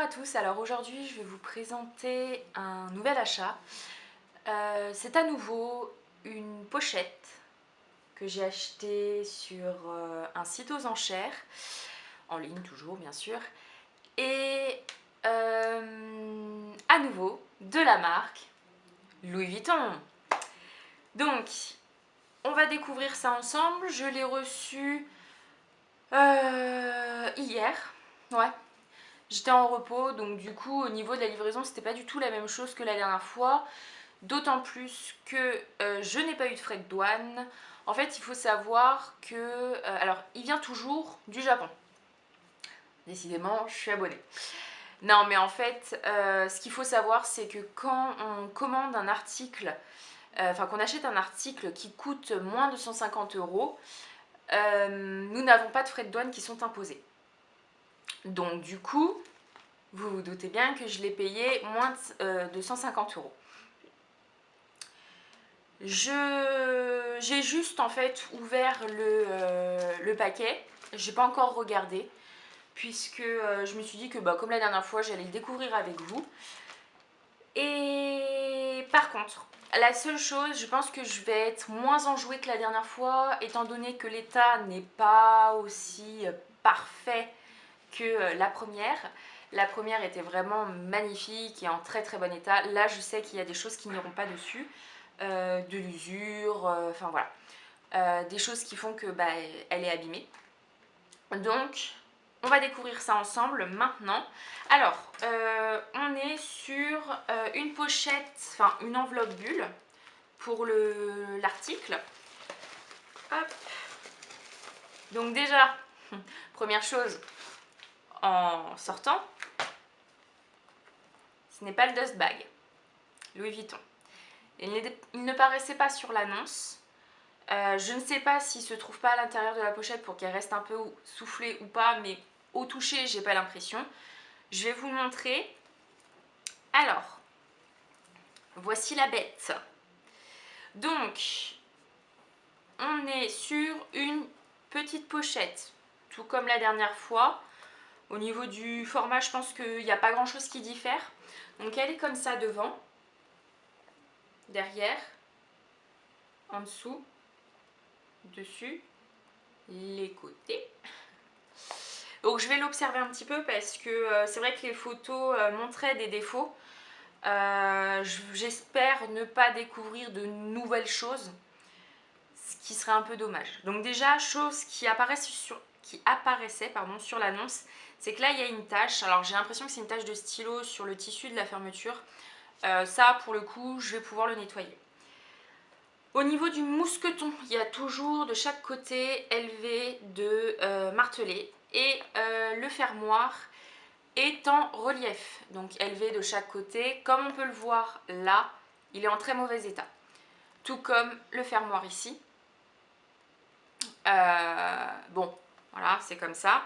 tous, alors aujourd'hui je vais vous présenter un nouvel achat. C'est à nouveau une pochette que j'ai achetée sur un site aux enchères, en ligne toujours bien sûr, et à nouveau de la marque Louis Vuitton. Donc on va découvrir ça ensemble, je l'ai reçu hier, ouais. J'étais en repos, donc du coup au niveau de la livraison c'était pas du tout la même chose que la dernière fois. D'autant plus que je n'ai pas eu de frais de douane. En fait il faut savoir que... alors il vient toujours du Japon. Décidément je suis abonnée. Non mais en fait ce qu'il faut savoir c'est que quand on commande un article, enfin qu'on achète un article qui coûte moins de 150 €, nous n'avons pas de frais de douane qui sont imposés. Donc du coup... vous vous doutez bien que je l'ai payé moins de 150 €. J'ai juste en fait ouvert le paquet, j'ai pas encore regardé, puisque je me suis dit que comme la dernière fois j'allais le découvrir avec vous. Et par contre, la seule chose, je pense que je vais être moins enjouée que la dernière fois, étant donné que l'état n'est pas aussi parfait que la première. La première était vraiment magnifique et en très très bon état. Là je sais qu'il y a des choses qui n'iront pas dessus, de l'usure, enfin voilà, des choses qui font que elle est abîmée. Donc on va découvrir ça ensemble maintenant. Alors on est sur une pochette, enfin une enveloppe bulle pour l'article. Hop. Donc déjà, première chose, en sortant, ce n'est pas le dust bag Louis Vuitton. Il ne paraissait pas sur l'annonce. Je ne sais pas s'il se trouve pas à l'intérieur de la pochette pour qu'elle reste un peu soufflée ou pas, mais au toucher, j'ai pas l'impression. Je vais vous le montrer. Alors, voici la bête. Donc, on est sur une petite pochette, tout comme la dernière fois. Au niveau du format, je pense qu'il n'y a pas grand chose qui diffère. Donc elle est comme ça devant, derrière, en dessous, dessus, les côtés. Donc je vais l'observer un petit peu parce que c'est vrai que les photos montraient des défauts. J'espère ne pas découvrir de nouvelles choses, ce qui serait un peu dommage. Donc déjà, chose qui apparaissait sur l'annonce, c'est que là il y a une tache. Alors j'ai l'impression que c'est une tache de stylo sur le tissu de la fermeture. Ça pour le coup je vais pouvoir le nettoyer. Au niveau du mousqueton, il y a toujours de chaque côté élevé de martelet et le fermoir est en relief, donc élevé de chaque côté. Comme on peut le voir là, il est en très mauvais état, tout comme le fermoir ici. Bon, voilà, c'est comme ça.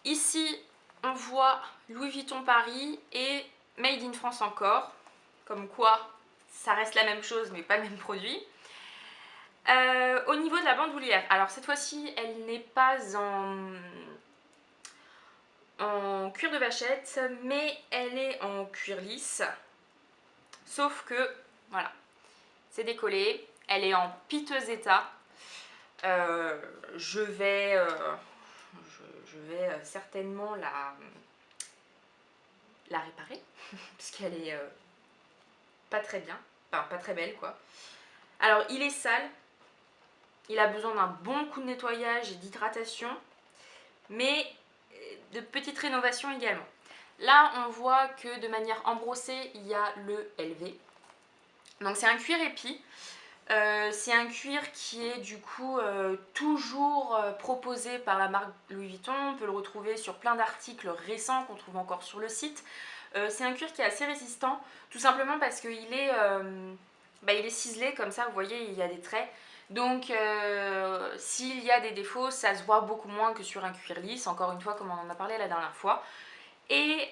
Ici, on voit Louis Vuitton Paris et Made in France encore, comme quoi ça reste la même chose mais pas le même produit. Au niveau de la bandoulière, alors cette fois-ci elle n'est pas en cuir de vachette mais elle est en cuir lisse, sauf que voilà, c'est décollé, elle est en piteux état. Je vais certainement la réparer parce qu'elle est pas très bien, enfin pas très belle quoi. Alors il est sale, il a besoin d'un bon coup de nettoyage et d'hydratation, mais de petites rénovations également. Là on voit que de manière embrossée il y a le LV, donc c'est un cuir épi. C'est un cuir qui est du coup toujours proposé par la marque Louis Vuitton. On peut le retrouver sur plein d'articles récents qu'on trouve encore sur le site. C'est un cuir qui est assez résistant, tout simplement parce qu'il est, il est ciselé comme ça, vous voyez, il y a des traits. Donc s'il y a des défauts, ça se voit beaucoup moins que sur un cuir lisse, encore une fois comme on en a parlé la dernière fois. Et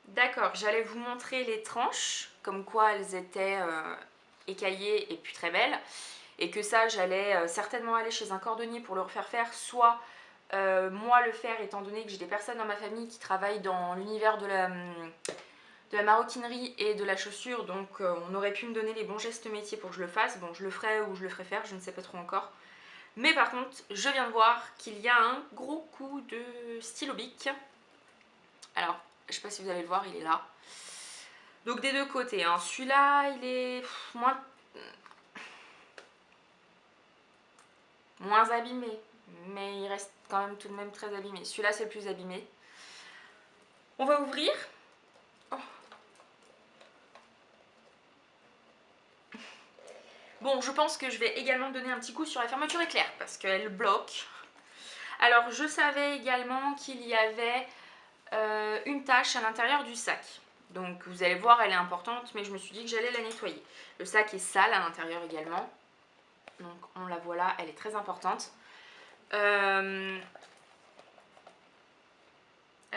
d'accord, j'allais vous montrer les tranches, comme quoi elles étaient écaillées et puis très belles, et que ça j'allais certainement aller chez un cordonnier pour le refaire faire, soit moi le faire étant donné que j'ai des personnes dans ma famille qui travaillent dans l'univers de la maroquinerie et de la chaussure, donc on aurait pu me donner les bons gestes métiers pour que je le fasse. Bon, je le ferai ou je le ferai faire, je ne sais pas trop encore. Mais par contre, je viens de voir qu'il y a un gros coup de stylo bic. Alors, je sais pas si vous allez le voir, il est là. Donc des deux côtés, hein. Celui-là, il est moins abîmé, mais il reste quand même tout de même très abîmé. Celui-là, c'est le plus abîmé. On va ouvrir. Oh. Bon, je pense que je vais également donner un petit coup sur la fermeture éclair parce qu'elle bloque. Alors, je savais également qu'il y avait une tache à l'intérieur du sac. Donc, vous allez voir, elle est importante, mais je me suis dit que j'allais la nettoyer. Le sac est sale à l'intérieur également. Donc, on la voit là, elle est très importante. Ah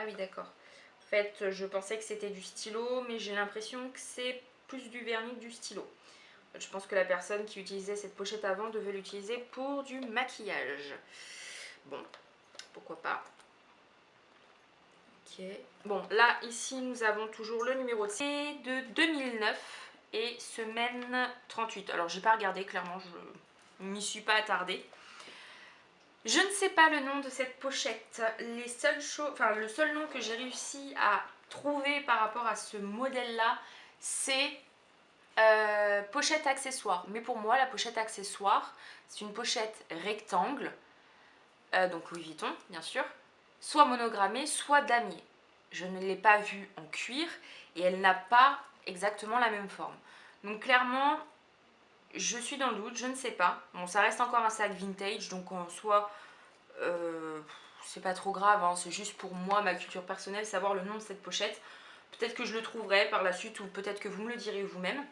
oui, d'accord. En fait, je pensais que c'était du stylo, mais j'ai l'impression que c'est plus du vernis que du stylo. Je pense que la personne qui utilisait cette pochette avant devait l'utiliser pour du maquillage. Bon, pourquoi pas. Ok. Bon, là, ici, nous avons toujours le numéro de 2009 et semaine 38. Alors, j'ai pas regardé, clairement, je m'y suis pas attardée. Je ne sais pas le nom de cette pochette. Les seules choses, enfin, le seul nom que j'ai réussi à trouver par rapport à ce modèle-là, c'est pochette accessoire. Mais pour moi, la pochette accessoire, c'est une pochette rectangle, donc Louis Vuitton, bien sûr, soit monogrammée, soit damier. Je ne l'ai pas vue en cuir et elle n'a pas exactement la même forme. Donc clairement, je suis dans le doute, je ne sais pas. Bon, ça reste encore un sac vintage, donc en soi, c'est pas trop grave, hein. C'est juste pour moi, ma culture personnelle, savoir le nom de cette pochette. Peut-être que je le trouverai par la suite ou peut-être que vous me le direz vous-même.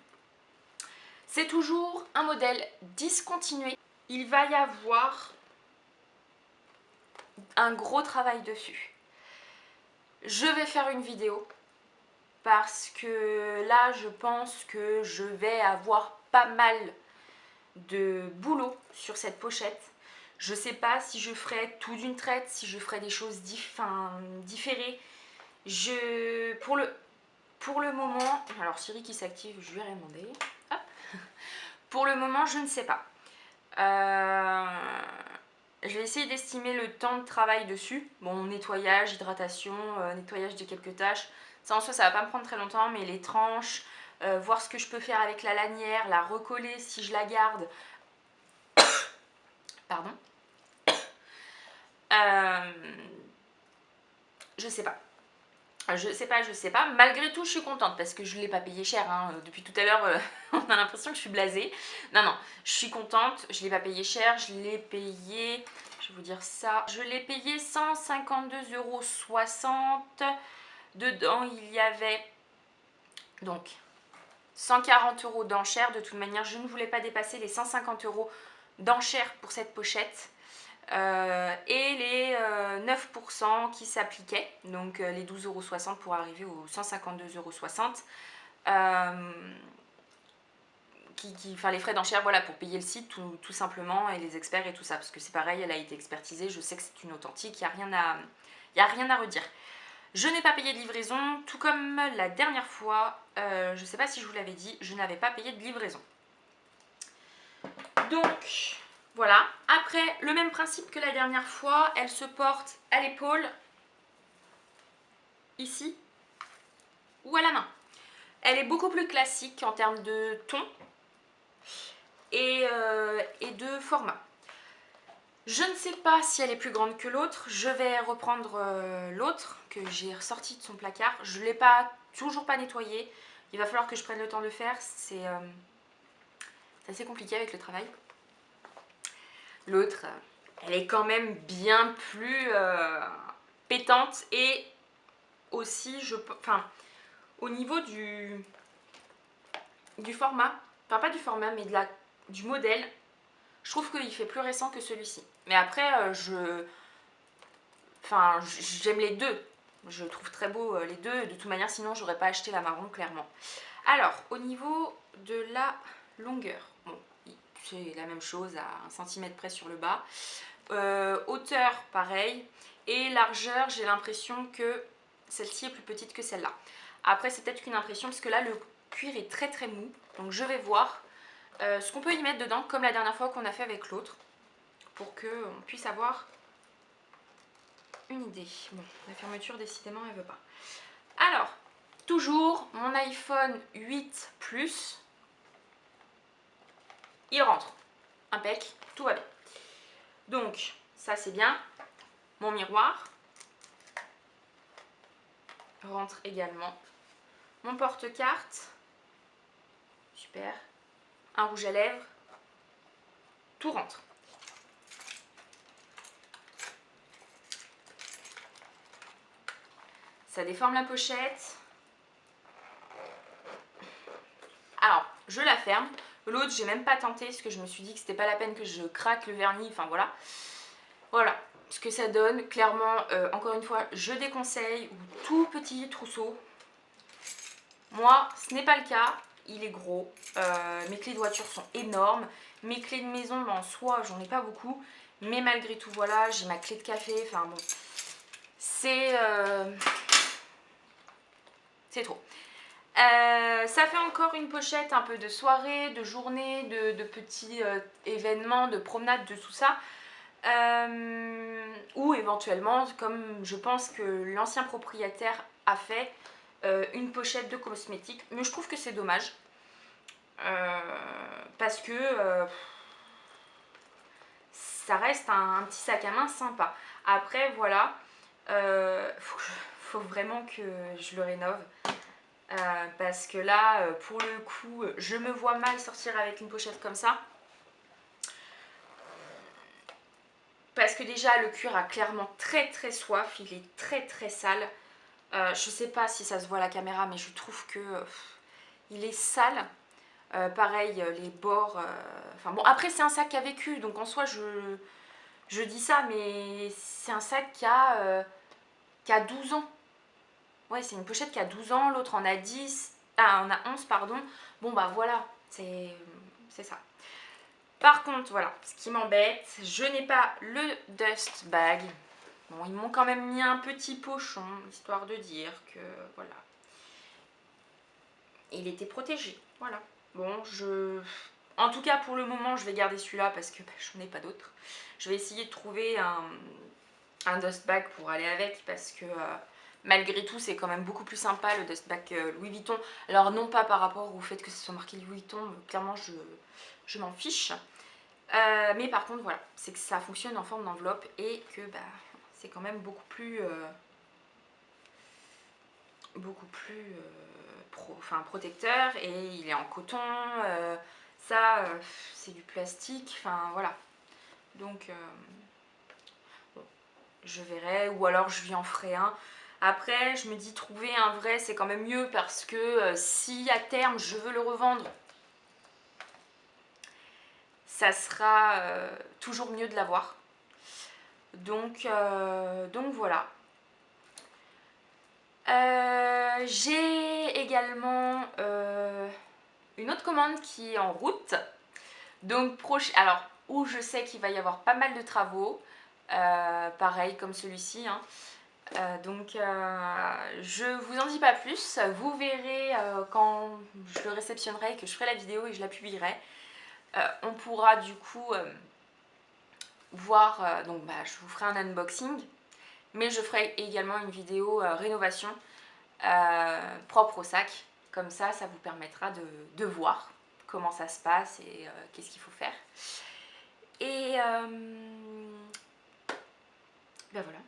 C'est toujours un modèle discontinué. Il va y avoir un gros travail dessus. Je vais faire une vidéo parce que là, je pense que je vais avoir pas mal de boulot sur cette pochette. Je sais pas si je ferai tout d'une traite, si je ferai des choses différées. Pour le moment, alors Siri qui s'active, je lui ai demandé. Hop. Pour le moment, je ne sais pas. Je vais essayer d'estimer le temps de travail dessus. Bon, nettoyage, hydratation, nettoyage de quelques tâches. Ça en soi, ça va pas me prendre très longtemps, mais les tranches, voir ce que je peux faire avec la lanière, la recoller si je la garde. Pardon. Je sais pas. Je sais pas. Malgré tout, je suis contente parce que je ne l'ai pas payé cher. Hein. Depuis tout à l'heure, on a l'impression que je suis blasée. Non, je suis contente. Je ne l'ai pas payé cher. Je l'ai payé, je vais vous dire ça, je l'ai payé 152,60 €. Dedans, il y avait donc 140 € d'enchères. De toute manière, je ne voulais pas dépasser les 150 € d'enchères pour cette pochette. Et les 9% qui s'appliquaient, donc les 12,60 € pour arriver aux 152,60 €. Enfin, les frais d'enchère, voilà, pour payer le site tout simplement, et les experts et tout ça, parce que c'est pareil, elle a été expertisée, je sais que c'est une authentique, il n'y a rien à redire. Je n'ai pas payé de livraison, tout comme la dernière fois, je ne sais pas si je vous l'avais dit, je n'avais pas payé de livraison. Donc, voilà. Après, le même principe que la dernière fois, elle se porte à l'épaule, ici, ou à la main. Elle est beaucoup plus classique en termes de ton et de format. Je ne sais pas si elle est plus grande que l'autre. Je vais reprendre l'autre que j'ai ressorti de son placard. Je ne l'ai toujours pas nettoyé. Il va falloir que je prenne le temps de le faire. C'est assez compliqué avec le travail. L'autre, elle est quand même bien plus pétante et aussi, au niveau du format, enfin pas du format, mais du modèle, je trouve qu'il fait plus récent que celui-ci. Mais après, j'aime les deux. Je trouve très beau les deux. De toute manière, sinon, j'aurais pas acheté la marron, clairement. Alors, au niveau de la longueur, bon, c'est la même chose à 1 cm près sur le bas. Hauteur, pareil. Et largeur, j'ai l'impression que celle-ci est plus petite que celle-là. Après, c'est peut-être qu'une impression, parce que là, le cuir est très très mou. Donc je vais voir ce qu'on peut y mettre dedans, comme la dernière fois qu'on a fait avec l'autre, pour qu'on puisse avoir une idée. Bon, la fermeture, décidément, elle veut pas. Alors, toujours mon iPhone 8 Plus. Il rentre. Impec, tout va bien. Donc, ça c'est bien. Mon miroir rentre également. Mon porte-carte. Super. Un rouge à lèvres. Tout rentre. Ça déforme la pochette. Alors, je la ferme. L'autre, j'ai même pas tenté parce que je me suis dit que c'était pas la peine que je craque le vernis. Enfin voilà. Voilà ce que ça donne. Clairement, encore une fois, je déconseille. Tout petit trousseau. Moi, ce n'est pas le cas. Il est gros. Mes clés de voiture sont énormes. Mes clés de maison, en soi, j'en ai pas beaucoup. Mais malgré tout, voilà, j'ai ma clé de café. Enfin bon, c'est trop. Ça fait encore une pochette un peu de soirée, de journée, de petits événements, de promenade, de tout ça. Ou éventuellement, comme je pense que l'ancien propriétaire a fait, une pochette de cosmétiques. Mais je trouve que c'est dommage. Parce que ça reste un petit sac à main sympa. Après, voilà, faut vraiment que je le rénove. Parce que là, pour le coup, je me vois mal sortir avec une pochette comme ça. Parce que déjà, le cuir a clairement très très soif. Il est très très sale. Je sais pas si ça se voit à la caméra, mais je trouve que il est sale. Pareil, les bords... Enfin bon, après, c'est un sac qui a vécu. Donc en soi, je dis ça, mais c'est un sac qui a 12 ans. Ouais, c'est une pochette qui a 12 ans, l'autre en a 10, ah, en a 11, pardon. Bon, bah voilà, c'est ça. Par contre, voilà, ce qui m'embête, je n'ai pas le dust bag. Bon, ils m'ont quand même mis un petit pochon, histoire de dire que, voilà. Il était protégé, voilà. Bon, en tout cas, pour le moment, je vais garder celui-là parce que bah, j'en ai pas d'autres. Je vais essayer de trouver un dust bag pour aller avec parce que... malgré tout, c'est quand même beaucoup plus sympa le dust bag Louis Vuitton. Alors non pas par rapport au fait que ce soit marqué Louis Vuitton, clairement je m'en fiche. Mais par contre voilà, c'est que ça fonctionne en forme d'enveloppe et que bah, c'est quand même beaucoup plus protecteur et il est en coton. Ça c'est du plastique, enfin voilà. Donc bon, je verrai ou alors je lui en ferai un. Après, je me dis trouver un vrai, c'est quand même mieux parce que si à terme je veux le revendre, ça sera toujours mieux de l'avoir. Donc voilà. J'ai également une autre commande qui est en route. Donc alors, où je sais qu'il va y avoir pas mal de travaux, pareil comme celui-ci, hein. Je vous en dis pas plus, vous verrez quand je le réceptionnerai et que je ferai la vidéo et je la publierai. On pourra du coup voir, donc bah, je vous ferai un unboxing, mais je ferai également une vidéo rénovation propre au sac. Comme ça, ça vous permettra de voir comment ça se passe et qu'est-ce qu'il faut faire. Et ben voilà.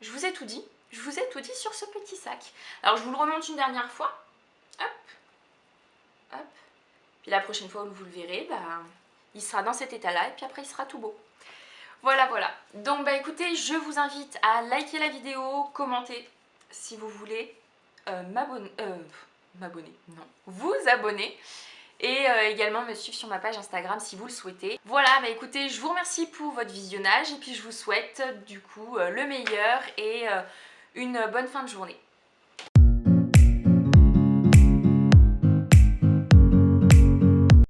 Je vous ai tout dit. Je vous ai tout dit sur ce petit sac. Alors, je vous le remonte une dernière fois. Hop. Hop. Puis la prochaine fois où vous le verrez, bah, il sera dans cet état-là. Et puis après, il sera tout beau. Voilà, voilà. Donc, bah écoutez, je vous invite à liker la vidéo, commenter si vous voulez, m'abonner, non, vous abonner. Et également me suivre sur ma page Instagram si vous le souhaitez. Voilà, bah écoutez, je vous remercie pour votre visionnage et puis je vous souhaite du coup le meilleur et une bonne fin de journée.